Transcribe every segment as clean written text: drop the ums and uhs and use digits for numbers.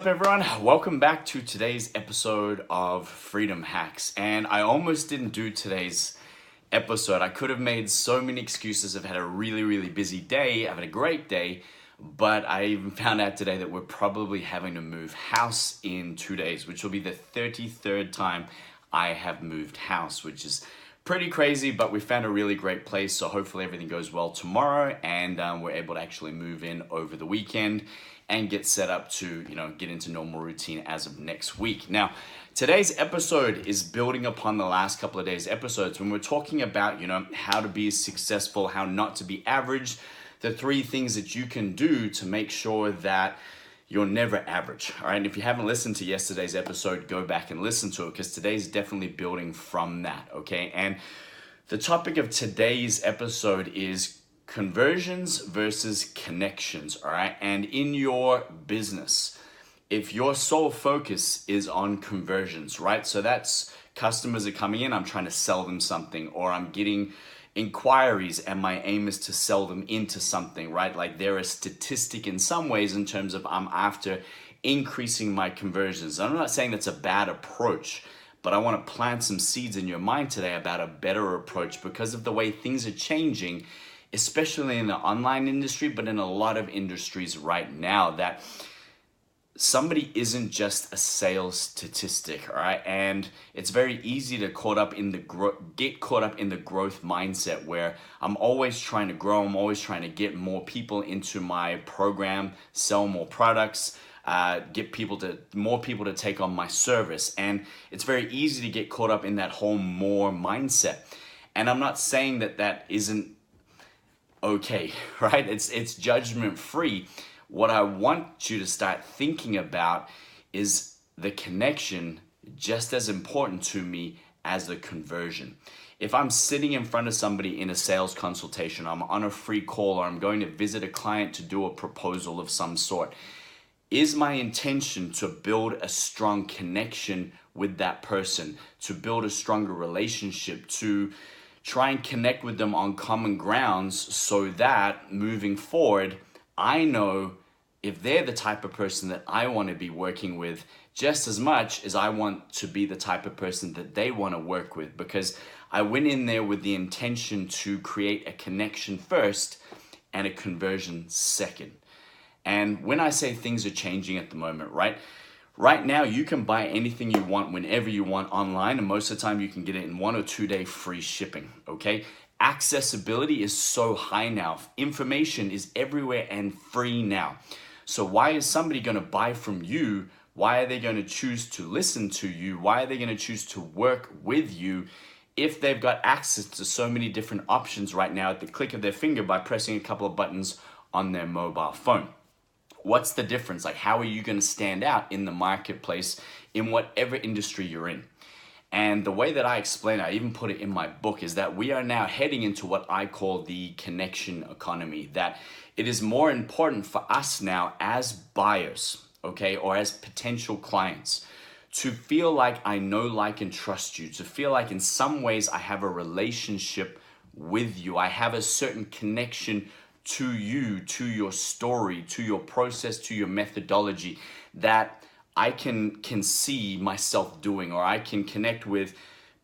up, everyone? Welcome back to today's episode of Freedom Hacks. And I almost didn't do today's episode. I could have made so many excuses. I've had a really busy day. I've had a great day, but I even found out today that we're probably having to move house in 2 days, which will be the 33rd time I have moved house, which is pretty crazy, but we found a really great place. So hopefully everything goes well tomorrow and we're able to actually move in over the weekend and get set up to, get into normal routine as of next week. Now, today's episode is building upon the last couple of days' episodes when we're talking about, how to be successful, how not to be average, the 3 things that you can do to make sure that you're never average. All right. And if you haven't listened to yesterday's episode, go back and listen to it because today's definitely building from that. Okay. And the topic of today's episode is conversions versus connections. All right. And in your business, if your sole focus is on conversions, right? So that's customers are coming in, I'm trying to sell them something, or I'm getting inquiries and my aim is to sell them into something, right? Like they're a statistic in some ways in terms of I'm after increasing my conversions. I'm not saying that's a bad approach, but I want to plant some seeds in your mind today about a better approach because of the way things are changing, especially in the online industry, but in a lot of industries right now, that somebody isn't just a sales statistic, all right? And it's very easy to get caught up in the growth mindset where I'm always trying to grow, I'm always trying to get more people into my program, sell more products, get more people to take on my service. And it's very easy to get caught up in that whole more mindset. And I'm not saying that isn't okay, right? It's judgment free. What I want you to start thinking about is the connection just as important to me as the conversion. If I'm sitting in front of somebody in a sales consultation, I'm on a free call, or I'm going to visit a client to do a proposal of some sort, is my intention to build a strong connection with that person, to build a stronger relationship, to try and connect with them on common grounds so that moving forward, I know if they're the type of person that I want to be working with just as much as I want to be the type of person that they want to work with, because I went in there with the intention to create a connection first and a conversion second. And when I say things are changing at the moment, right now, you can buy anything you want whenever you want online, and most of the time you can get it in 1 or 2 day free shipping, okay? Accessibility is so high now. Information is everywhere and free now. So why is somebody going to buy from you? Why are they going to choose to listen to you? Why are they going to choose to work with you if they've got access to so many different options right now at the click of their finger by pressing a couple of buttons on their mobile phone? What's the difference? Like, how are you going to stand out in the marketplace in whatever industry you're in? And the way that I explain it, I even put it in my book, is that we are now heading into what I call the connection economy, that it is more important for us now as buyers, okay, or as potential clients, to feel like I know, like, and trust you, to feel like in some ways I have a relationship with you. I have a certain connection to you, to your story, to your process, to your methodology that I can see myself doing, or I can connect with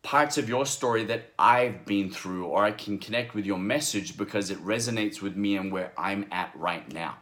parts of your story that I've been through, or I can connect with your message because it resonates with me and where I'm at right now.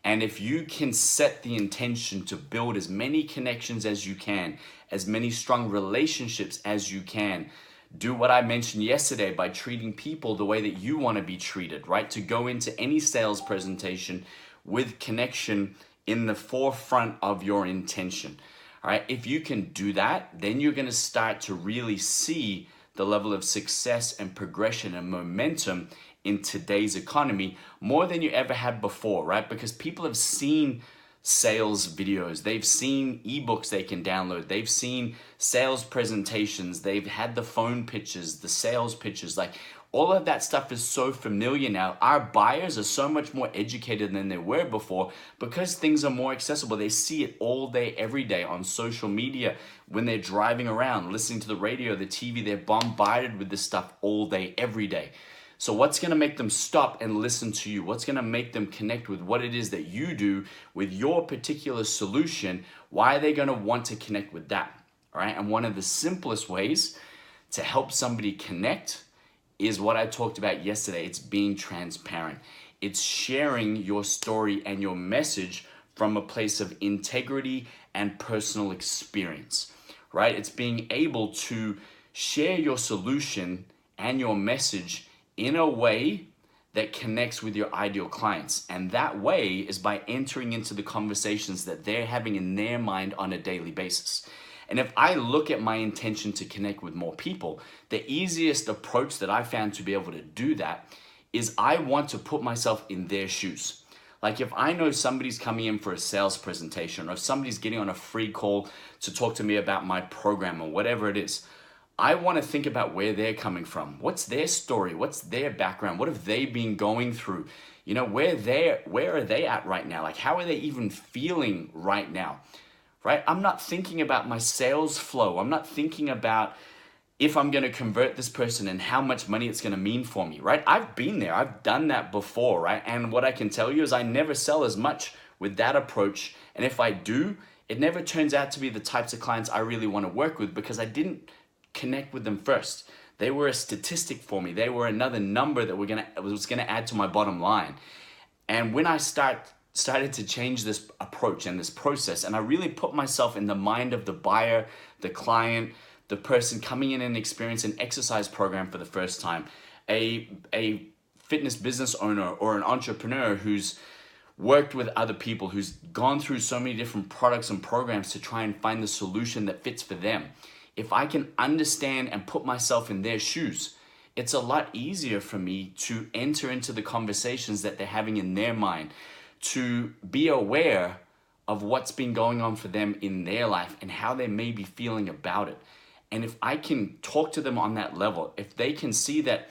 And if you can set the intention to build as many connections as you can, as many strong relationships as you can, do what I mentioned yesterday by treating people the way that you want to be treated, right? To go into any sales presentation with connection in the forefront of your intention. All right. If you can do that, then you're going to start to really see the level of success and progression and momentum in today's economy more than you ever had before, right? Because people have seen sales videos, they've seen ebooks they can download, they've seen sales presentations, they've had the phone pitches, the sales pitches, like all of that stuff is so familiar now. Our buyers are so much more educated than they were before because things are more accessible. They see it all day, every day on social media, when they're driving around, listening to the radio, the TV, they're bombarded with this stuff all day, every day. So what's going to make them stop and listen to you? What's going to make them connect with what it is that you do with your particular solution? Why are they going to want to connect with that? All right. And one of the simplest ways to help somebody connect is what I talked about yesterday. It's being transparent. It's sharing your story and your message from a place of integrity and personal experience, right? It's being able to share your solution and your message in a way that connects with your ideal clients. And that way is by entering into the conversations that they're having in their mind on a daily basis. And if I look at my intention to connect with more people, the easiest approach that I found to be able to do that is I want to put myself in their shoes. Like if I know somebody's coming in for a sales presentation, or if somebody's getting on a free call to talk to me about my program or whatever it is, I want to think about where they're coming from. What's their story? What's their background? What have they been going through? You know, where are they at right now? Like, how are they even feeling right now? Right? I'm not thinking about my sales flow. I'm not thinking about if I'm going to convert this person and how much money it's going to mean for me, right? I've been there. I've done that before, right? And what I can tell you is I never sell as much with that approach. And if I do, it never turns out to be the types of clients I really want to work with because I didn't connect with them first. They were a statistic for me. They were another number that was going to add to my bottom line. And when I started to change this approach and this process, and I really put myself in the mind of the buyer, the client, the person coming in and experience an exercise program for the first time, a fitness business owner or an entrepreneur who's worked with other people, who's gone through so many different products and programs to try and find the solution that fits for them. If I can understand and put myself in their shoes, it's a lot easier for me to enter into the conversations that they're having in their mind, to be aware of what's been going on for them in their life and how they may be feeling about it. And if I can talk to them on that level, if they can see that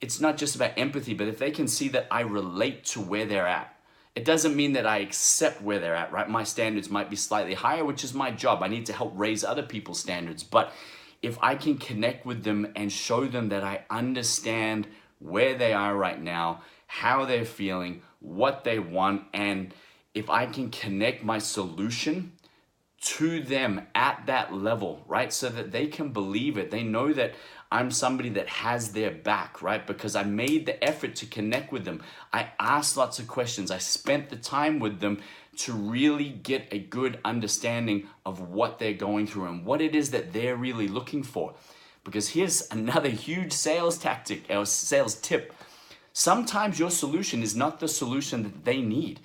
it's not just about empathy, but if they can see that I relate to where they're at, it doesn't mean that I accept where they're at, right? My standards might be slightly higher, which is my job. I need to help raise other people's standards. But if I can connect with them and show them that I understand where they are right now, how they're feeling, what they want, and if I can connect my solution to them at that level, right? So that they can believe it. They know that I'm somebody that has their back, right? Because I made the effort to connect with them. I asked lots of questions. I spent the time with them to really get a good understanding of what they're going through and what it is that they're really looking for. Because here's another huge sales tactic or sales tip. Sometimes your solution is not the solution that they need.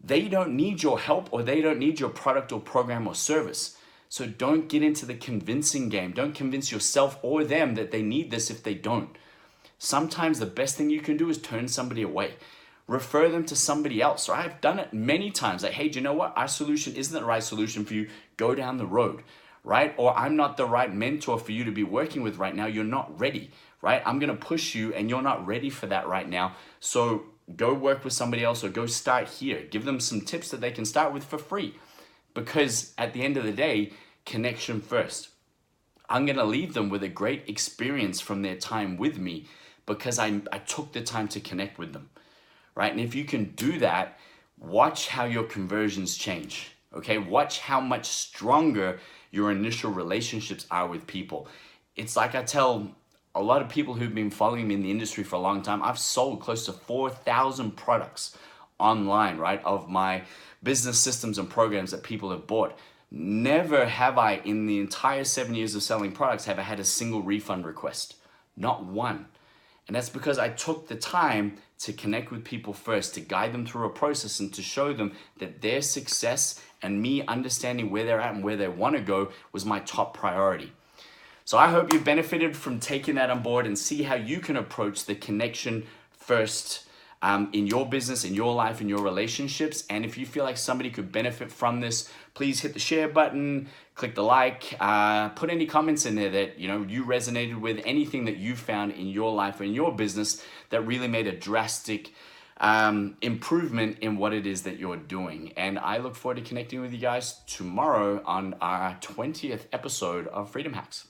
They don't need your help, or they don't need your product or program or service. So don't get into the convincing game. Don't convince yourself or them that they need this if they don't. Sometimes the best thing you can do is turn somebody away. Refer them to somebody else. Right? I've done it many times. Like, hey, do you know what? Our solution isn't the right solution for you. Go down the road, right? Or I'm not the right mentor for you to be working with right now. You're not ready, right? I'm going to push you and you're not ready for that right now. So go work with somebody else or go start here. Give them some tips that they can start with for free. Because at the end of the day, connection first. I'm going to leave them with a great experience from their time with me because I took the time to connect with them, right? And if you can do that, watch how your conversions change, okay? Watch how much stronger your initial relationships are with people. It's like I tell a lot of people who've been following me in the industry for a long time, I've sold close to 4,000 products online, right, of my business systems and programs that people have bought. Never have I, in the entire 7 years of selling products, have I had a single refund request. Not one. And that's because I took the time to connect with people first, to guide them through a process and to show them that their success and me understanding where they're at and where they want to go was my top priority. So I hope you benefited from taking that on board and see how you can approach the connection first in your business, in your life, in your relationships. And if you feel like somebody could benefit from this, please hit the share button, click the like, put any comments in there that you resonated with, anything that you found in your life or in your business that really made a drastic improvement in what it is that you're doing. And I look forward to connecting with you guys tomorrow on our 20th episode of Freedom Hacks.